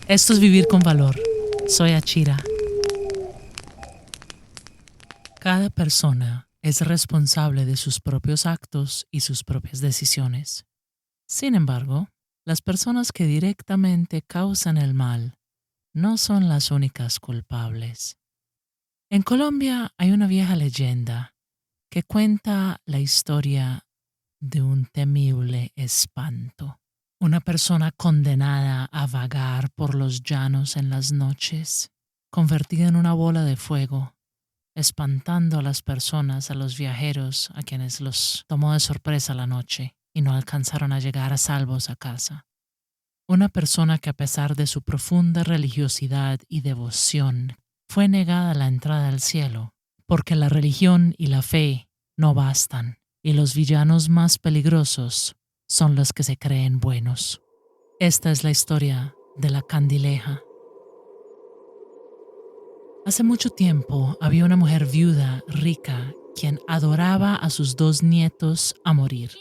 Esto es Vivir con Valor. Soy Achira. Cada persona es responsable de sus propios actos y sus propias decisiones. Sin embargo, las personas que directamente causan el mal no son las únicas culpables. En Colombia hay una vieja leyenda que cuenta la historia de un temible espanto. Una persona condenada a vagar por los llanos en las noches, convertida en una bola de fuego, espantando a las personas, a los viajeros, a quienes los tomó de sorpresa la noche y no alcanzaron a llegar a salvos a casa. Una persona que, a pesar de su profunda religiosidad y devoción, fue negada la entrada al cielo, porque la religión y la fe no bastan, y los villanos más peligrosos son los que se creen buenos. Esta es la historia de la Candileja. Hace mucho tiempo había una mujer viuda, rica, quien adoraba a sus 2 nietos a morir.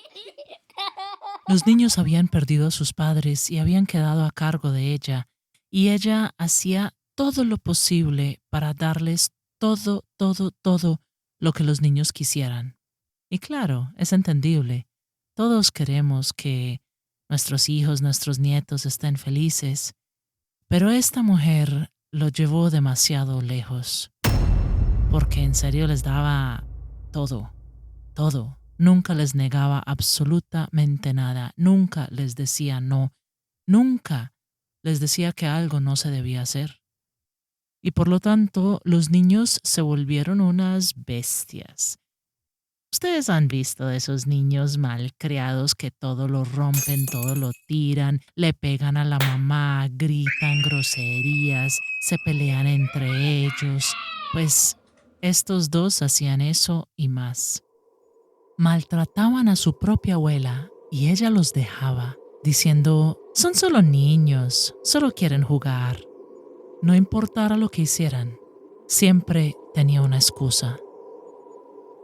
Los niños habían perdido a sus padres y habían quedado a cargo de ella, y ella hacía todo lo posible para darles todo lo que los niños quisieran. Y claro, es entendible. Todos queremos que nuestros hijos, nuestros nietos estén felices, pero esta mujer lo llevó demasiado lejos, porque en serio les daba todo. Nunca les negaba absolutamente nada, nunca les decía no, nunca les decía que algo no se debía hacer. Y por lo tanto, los niños se volvieron unas bestias. Ustedes han visto de esos niños malcriados que todo lo rompen, todo lo tiran, le pegan a la mamá, gritan groserías, se pelean entre ellos. Pues estos 2 hacían eso y más. Maltrataban a su propia abuela y ella los dejaba, diciendo, son solo niños, solo quieren jugar. No importara lo que hicieran, siempre tenía una excusa.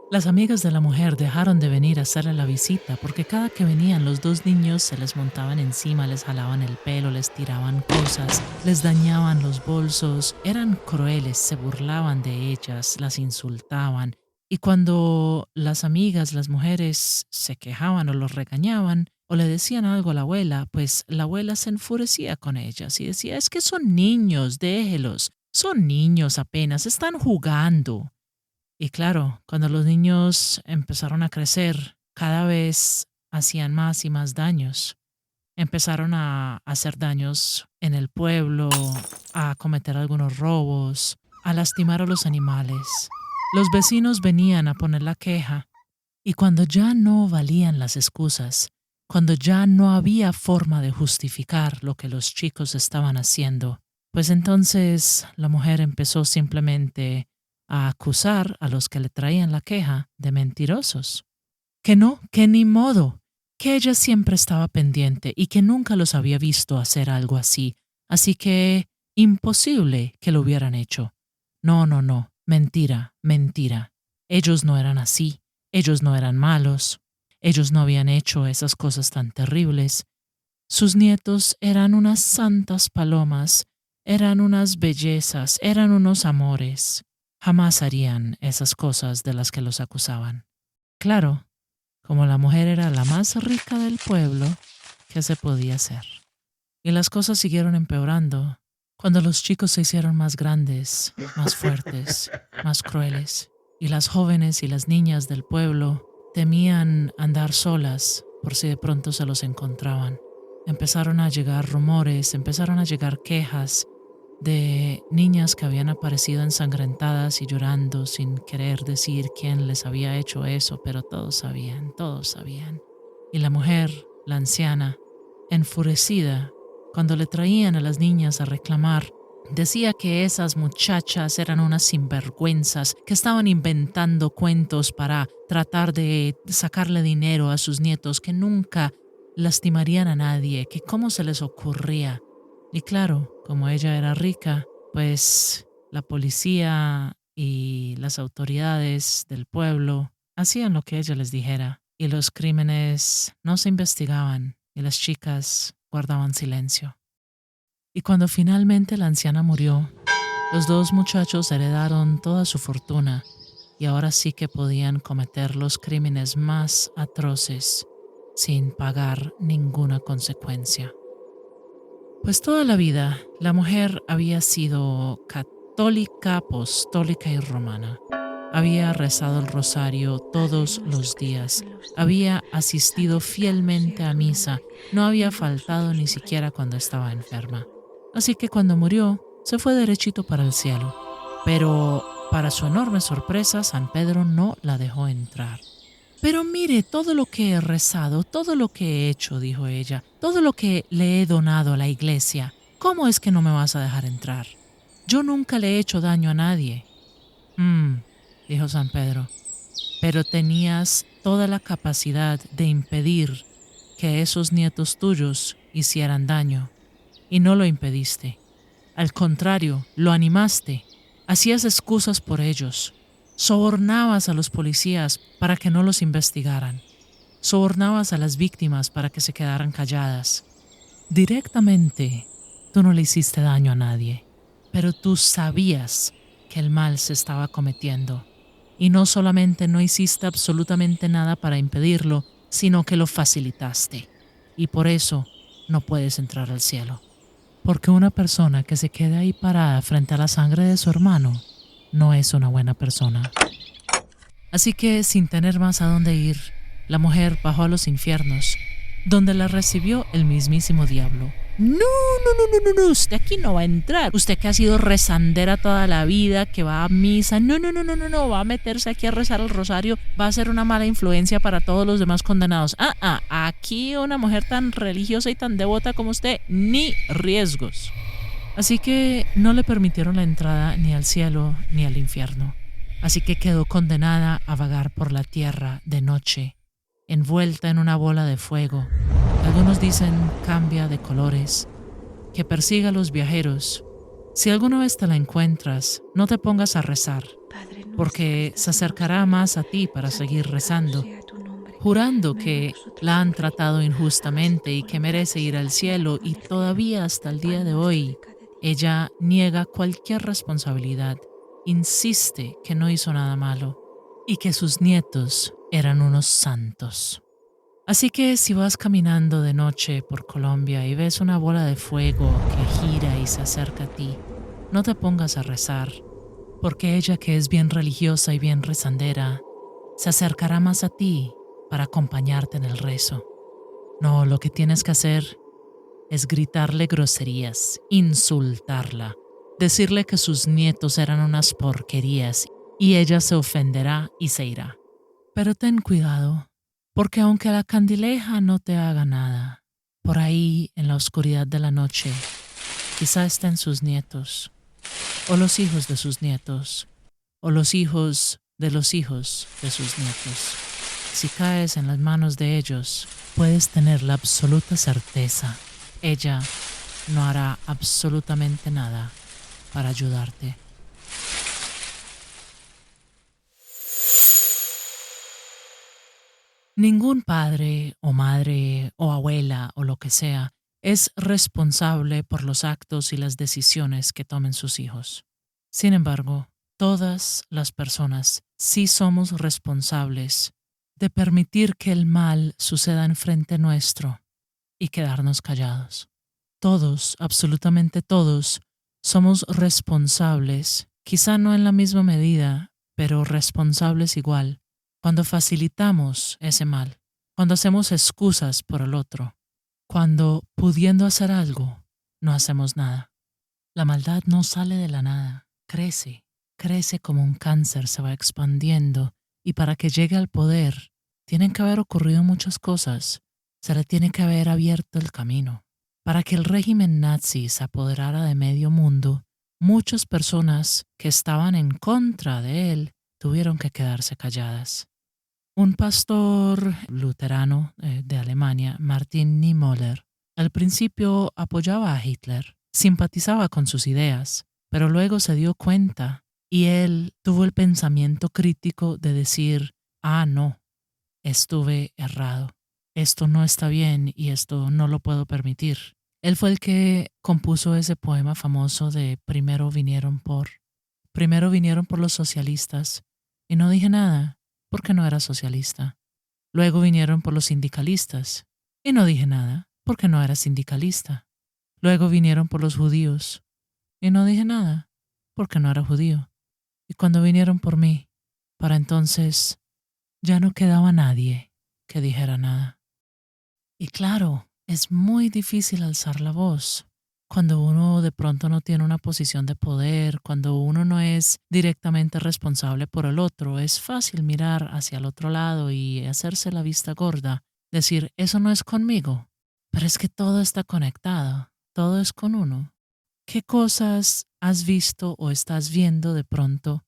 Las amigas de la mujer dejaron de venir a hacerle la visita porque cada que venían los 2 niños se les montaban encima, les jalaban el pelo, les tiraban cosas, les dañaban los bolsos, eran crueles, se burlaban de ellas, las insultaban. Y cuando las amigas, las mujeres, se quejaban o los regañaban o le decían algo a la abuela, pues la abuela se enfurecía con ellas y decía, es que son niños, déjelos, son niños apenas, están jugando. Y claro, cuando los niños empezaron a crecer, cada vez hacían más y más daños. Empezaron a hacer daños en el pueblo, a cometer algunos robos, a lastimar a los animales. Los vecinos venían a poner la queja y cuando ya no valían las excusas, cuando ya no había forma de justificar lo que los chicos estaban haciendo, pues entonces la mujer empezó simplemente a acusar a los que le traían la queja de mentirosos. Que no, que ni modo, que ella siempre estaba pendiente y que nunca los había visto hacer algo así, así que imposible que lo hubieran hecho. No, mentira. Ellos no eran así, ellos no eran malos, ellos no habían hecho esas cosas tan terribles. Sus nietos eran unas santas palomas, eran unas bellezas, eran unos amores. Jamás harían esas cosas de las que los acusaban. Claro, como la mujer era la más rica del pueblo, ¿qué se podía hacer? Y las cosas siguieron empeorando cuando los chicos se hicieron más grandes, más fuertes, más crueles, y las jóvenes y las niñas del pueblo temían andar solas por si de pronto se los encontraban. Empezaron a llegar rumores, empezaron a llegar quejas de niñas que habían aparecido ensangrentadas y llorando sin querer decir quién les había hecho eso, pero todos sabían. Y la mujer, la anciana, enfurecida, cuando le traían a las niñas a reclamar, decía que esas muchachas eran unas sinvergüenzas que estaban inventando cuentos para tratar de sacarle dinero a sus nietos, que nunca lastimarían a nadie, que cómo se les ocurría. Y claro, como ella era rica, pues la policía y las autoridades del pueblo hacían lo que ella les dijera. y los crímenes no se investigaban y las chicas guardaban silencio. Y cuando finalmente la anciana murió, los dos muchachos heredaron toda su fortuna y ahora sí que podían cometer los crímenes más atroces sin pagar ninguna consecuencia. Pues toda la vida la mujer había sido católica, apostólica y romana. Había rezado el rosario todos los días, había asistido fielmente a misa, no había faltado ni siquiera cuando estaba enferma. Así que cuando murió, se fue derechito para el cielo. Pero, para su enorme sorpresa, San Pedro no la dejó entrar. Pero mire todo lo que he rezado, todo lo que he hecho, dijo ella, todo lo que le he donado a la iglesia. ¿Cómo es que no me vas a dejar entrar? Yo nunca le he hecho daño a nadie. Dijo San Pedro, pero tenías toda la capacidad de impedir que esos nietos tuyos hicieran daño, y no lo impediste. Al contrario, lo animaste, hacías excusas por ellos, sobornabas a los policías para que no los investigaran, sobornabas a las víctimas para que se quedaran calladas. Directamente, tú no le hiciste daño a nadie, pero tú sabías que el mal se estaba cometiendo. Y no solamente no hiciste absolutamente nada para impedirlo, sino que lo facilitaste. Y por eso no puedes entrar al cielo. Porque una persona que se queda ahí parada frente a la sangre de su hermano no es una buena persona. Así que, sin tener más a dónde ir, la mujer bajó a los infiernos, donde la recibió el mismísimo diablo. No, usted aquí no va a entrar. Usted que ha sido rezandera toda la vida, que va a misa, no, va a meterse aquí a rezar el rosario, va a ser una mala influencia para todos los demás condenados. Aquí una mujer tan religiosa y tan devota como usted, ni riesgos. Así que no le permitieron la entrada ni al cielo ni al infierno. Así que quedó condenada a vagar por la tierra de noche, envuelta en una bola de fuego. Algunos dicen cambia de colores, que persiga a los viajeros. Si alguna vez te la encuentras, no te pongas a rezar, porque se acercará más a ti para seguir rezando, jurando que la han tratado injustamente y que merece ir al cielo, y todavía hasta el día de hoy ella niega cualquier responsabilidad, insiste que no hizo nada malo y que sus nietos eran unos santos. Así que si vas caminando de noche por Colombia y ves una bola de fuego que gira y se acerca a ti, no te pongas a rezar, porque ella, que es bien religiosa y bien rezandera, se acercará más a ti para acompañarte en el rezo. No, lo que tienes que hacer es gritarle groserías, insultarla, decirle que sus nietos eran unas porquerías y ella se ofenderá y se irá. Pero ten cuidado, porque aunque la candileja no te haga nada, por ahí en la oscuridad de la noche, quizá estén sus nietos, o los hijos de sus nietos, o los hijos de los hijos de sus nietos. Si caes en las manos de ellos, puedes tener la absoluta certeza, ella no hará absolutamente nada para ayudarte. Ningún padre o madre o abuela o lo que sea es responsable por los actos y las decisiones que tomen sus hijos. Sin embargo, todas las personas sí somos responsables de permitir que el mal suceda enfrente nuestro y quedarnos callados. Todos, absolutamente todos, somos responsables, quizá no en la misma medida, pero responsables igual, cuando facilitamos ese mal, cuando hacemos excusas por el otro, cuando, pudiendo hacer algo, no hacemos nada. La maldad no sale de la nada, crece como un cáncer, se va expandiendo, y para que llegue al poder, tienen que haber ocurrido muchas cosas, se le tiene que haber abierto el camino. Para que el régimen nazi se apoderara de medio mundo, muchas personas que estaban en contra de él tuvieron que quedarse calladas. Un pastor luterano de Alemania, Martin Niemöller, al principio apoyaba a Hitler, simpatizaba con sus ideas, pero luego se dio cuenta y él tuvo el pensamiento crítico de decir, no, estuve errado. Esto no está bien y esto no lo puedo permitir. Él fue el que compuso ese poema famoso de primero vinieron por los socialistas y no dije nada porque no era socialista. Luego vinieron por los sindicalistas y no dije nada porque no era sindicalista. Luego vinieron por los judíos y no dije nada porque no era judío. Y cuando vinieron por mí, para entonces ya no quedaba nadie que dijera nada. Y claro, es muy difícil alzar la voz cuando uno de pronto no tiene una posición de poder, cuando uno no es directamente responsable por el otro. Es fácil mirar hacia el otro lado y hacerse la vista gorda, decir, eso no es conmigo, pero es que todo está conectado, todo es con uno. ¿Qué cosas has visto o estás viendo de pronto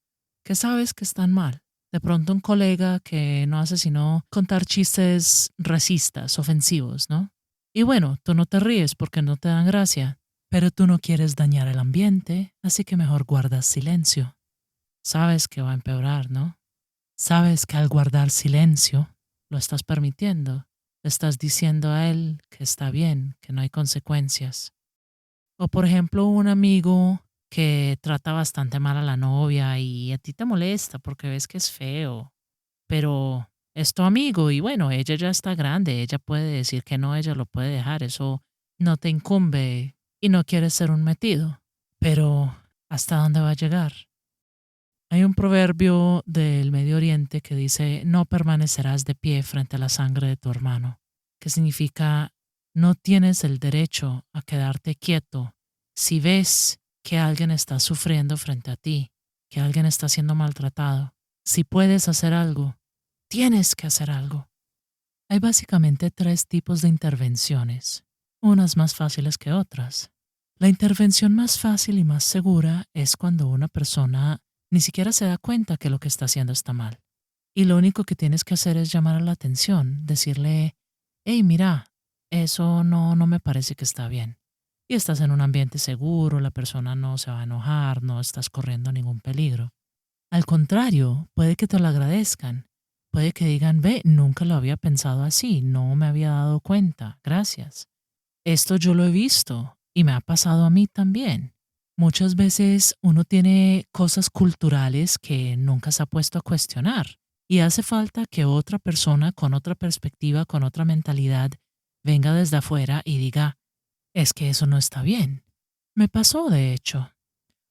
que sabes que están mal? De pronto un colega que no hace sino contar chistes racistas, ofensivos, ¿no? Y bueno, tú no te ríes porque no te dan gracia, pero tú no quieres dañar el ambiente, así que mejor guardas silencio. Sabes que va a empeorar, ¿no? Sabes que al guardar silencio lo estás permitiendo, le estás diciendo a él que está bien, que no hay consecuencias. O por ejemplo, un amigo que trata bastante mal a la novia y a ti te molesta porque ves que es feo, pero es tu amigo y bueno, ella ya está grande, ella puede decir que no, ella lo puede dejar, eso no te incumbe y no quieres ser un metido. Pero, ¿hasta dónde va a llegar? Hay un proverbio del Medio Oriente que dice, no permanecerás de pie frente a la sangre de tu hermano, que significa, no tienes el derecho a quedarte quieto si ves que alguien está sufriendo frente a ti, que alguien está siendo maltratado. Si puedes hacer algo, tienes que hacer algo. Hay básicamente tres tipos de intervenciones, unas más fáciles que otras. La intervención más fácil y más segura es cuando una persona ni siquiera se da cuenta que lo que está haciendo está mal. Y lo único que tienes que hacer es llamar a la atención, decirle, hey, mira, eso no me parece que está bien. Y estás en un ambiente seguro, la persona no se va a enojar, no estás corriendo ningún peligro. Al contrario, puede que te lo agradezcan. Puede que digan, ve, nunca lo había pensado así, no me había dado cuenta, gracias. Esto yo lo he visto y me ha pasado a mí también. Muchas veces uno tiene cosas culturales que nunca se ha puesto a cuestionar y hace falta que otra persona con otra perspectiva, con otra mentalidad, venga desde afuera y diga, es que eso no está bien. Me pasó, de hecho.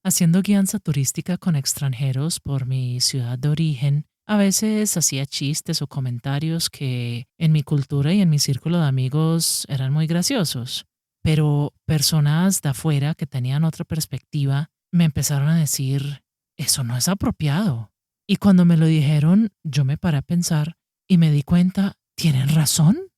Haciendo guianza turística con extranjeros por mi ciudad de origen, a veces hacía chistes o comentarios que en mi cultura y en mi círculo de amigos eran muy graciosos, pero personas de afuera que tenían otra perspectiva me empezaron a decir, eso no es apropiado. Y cuando me lo dijeron, yo me paré a pensar y me di cuenta, tienen razón,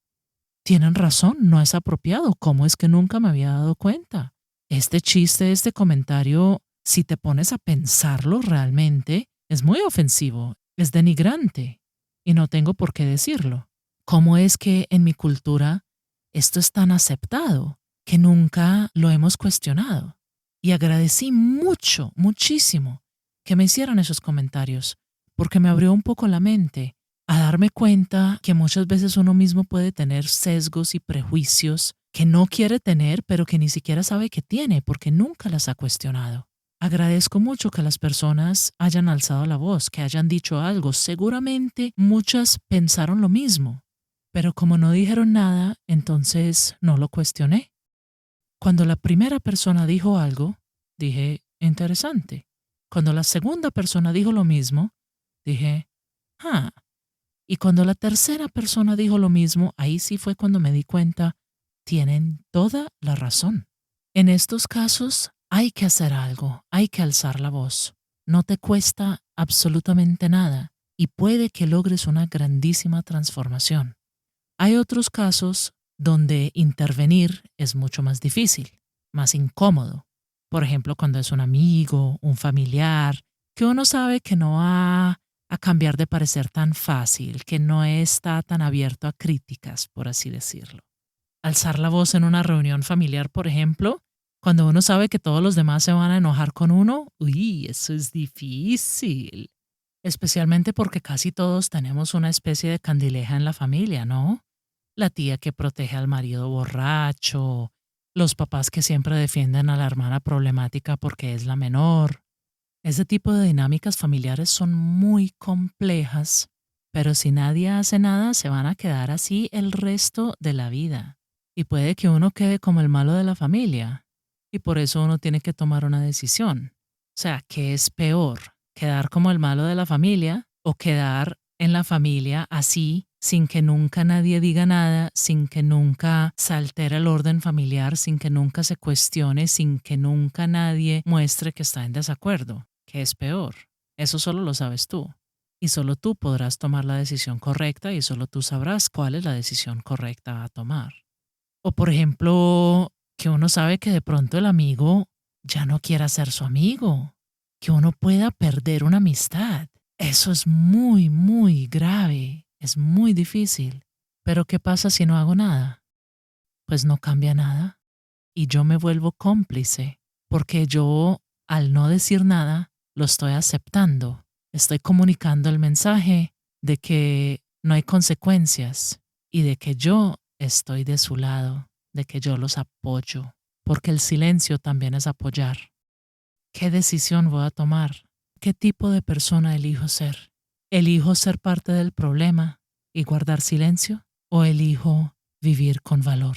no es apropiado, ¿cómo es que nunca me había dado cuenta? Este chiste, este comentario, si te pones a pensarlo realmente, es muy ofensivo, es denigrante, y no tengo por qué decirlo. ¿Cómo es que en mi cultura esto es tan aceptado que nunca lo hemos cuestionado? Y agradecí mucho, muchísimo que me hicieran esos comentarios, porque me abrió un poco la mente a darme cuenta que muchas veces uno mismo puede tener sesgos y prejuicios que no quiere tener, pero que ni siquiera sabe que tiene porque nunca las ha cuestionado. Agradezco mucho que las personas hayan alzado la voz, que hayan dicho algo. Seguramente muchas pensaron lo mismo, pero como no dijeron nada, entonces no lo cuestioné. Cuando la primera persona dijo algo, dije, interesante. Cuando la segunda persona dijo lo mismo, dije, ah. Y cuando la tercera persona dijo lo mismo, ahí sí fue cuando me di cuenta, tienen toda la razón. En estos casos hay que hacer algo, hay que alzar la voz. No te cuesta absolutamente nada y puede que logres una grandísima transformación. Hay otros casos donde intervenir es mucho más difícil, más incómodo. Por ejemplo, cuando es un amigo, un familiar, que uno sabe que no va a cambiar de parecer tan fácil, que no está tan abierto a críticas, por así decirlo. Alzar la voz en una reunión familiar, por ejemplo, cuando uno sabe que todos los demás se van a enojar con uno, uy, eso es difícil. especialmente porque casi todos tenemos una especie de candileja en la familia, ¿no? La tía que protege al marido borracho, los papás que siempre defienden a la hermana problemática porque es la menor. Ese tipo de dinámicas familiares son muy complejas, pero si nadie hace nada se van a quedar así el resto de la vida. Y puede que uno quede como el malo de la familia, y por eso uno tiene que tomar una decisión. O sea, ¿qué es peor? ¿Quedar como el malo de la familia o quedar en la familia así, sin que nunca nadie diga nada, sin que nunca se altere el orden familiar, sin que nunca se cuestione, sin que nunca nadie muestre que está en desacuerdo? ¿Qué es peor? Eso solo lo sabes tú. Y solo tú podrás tomar la decisión correcta y solo tú sabrás cuál es la decisión correcta a tomar. O por ejemplo, que uno sabe que de pronto el amigo ya no quiera ser su amigo, que uno pueda perder una amistad. Eso es muy, muy grave, es muy difícil. Pero ¿qué pasa si no hago nada? Pues no cambia nada y yo me vuelvo cómplice, porque yo, al no decir nada, lo estoy aceptando. Estoy comunicando el mensaje de que no hay consecuencias y de que yo estoy de su lado, de que yo los apoyo, porque el silencio también es apoyar. ¿Qué decisión voy a tomar? ¿Qué tipo de persona elijo ser? ¿Elijo ser parte del problema y guardar silencio? ¿O elijo vivir con valor?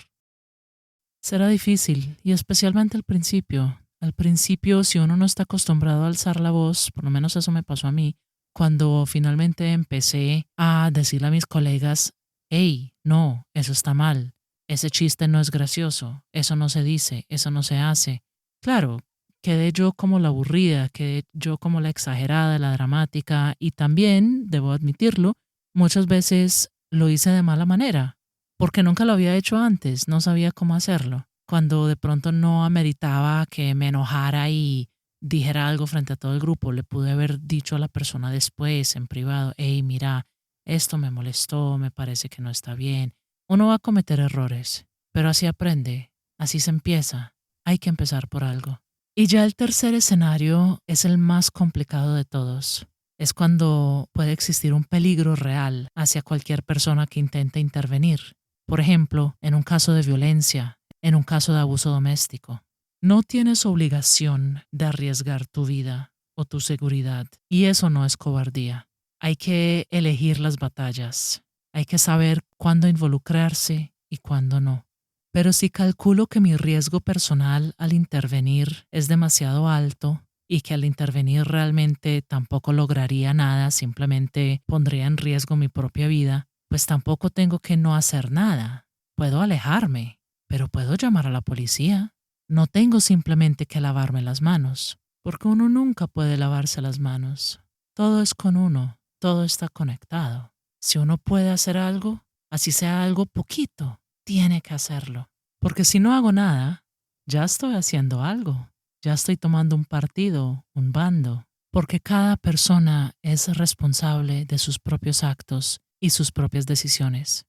Será difícil, y especialmente al principio. Al principio, si uno no está acostumbrado a alzar la voz, por lo menos eso me pasó a mí, cuando finalmente empecé a decirle a mis colegas, hey, no, eso está mal, ese chiste no es gracioso, eso no se dice, eso no se hace. Claro, quedé yo como la aburrida, quedé yo como la exagerada, la dramática, y también, debo admitirlo, muchas veces lo hice de mala manera, porque nunca lo había hecho antes, no sabía cómo hacerlo. Cuando de pronto no ameritaba que me enojara y dijera algo frente a todo el grupo, le pude haber dicho a la persona después, en privado, hey, mira, esto me molestó, me parece que no está bien. Uno va a cometer errores, pero así aprende, así se empieza. Hay que empezar por algo. Y ya el tercer escenario es el más complicado de todos. Es cuando puede existir un peligro real hacia cualquier persona que intente intervenir. Por ejemplo, en un caso de violencia, en un caso de abuso doméstico. No tienes obligación de arriesgar tu vida o tu seguridad, y eso no es cobardía. Hay que elegir las batallas. Hay que saber cuándo involucrarse y cuándo no. Pero si calculo que mi riesgo personal al intervenir es demasiado alto y que al intervenir realmente tampoco lograría nada, simplemente pondría en riesgo mi propia vida, pues tampoco tengo que no hacer nada. Puedo alejarme, pero puedo llamar a la policía. No tengo simplemente que lavarme las manos, porque uno nunca puede lavarse las manos. Todo es con uno, todo está conectado. Si uno puede hacer algo, así sea algo poquito, tiene que hacerlo. Porque si no hago nada, ya estoy haciendo algo. Ya estoy tomando un partido, un bando. Porque cada persona es responsable de sus propios actos y sus propias decisiones.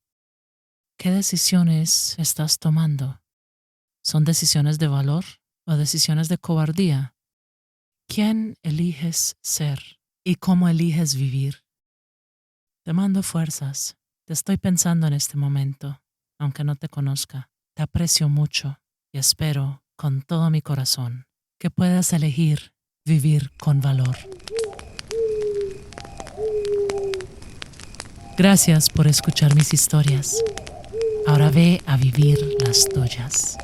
¿Qué decisiones estás tomando? ¿Son decisiones de valor o decisiones de cobardía? ¿Quién eliges ser y cómo eliges vivir? Te mando fuerzas. Te estoy pensando en este momento, aunque no te conozca. Te aprecio mucho y espero con todo mi corazón que puedas elegir vivir con valor. Gracias por escuchar mis historias. Ahora ve a vivir las tuyas.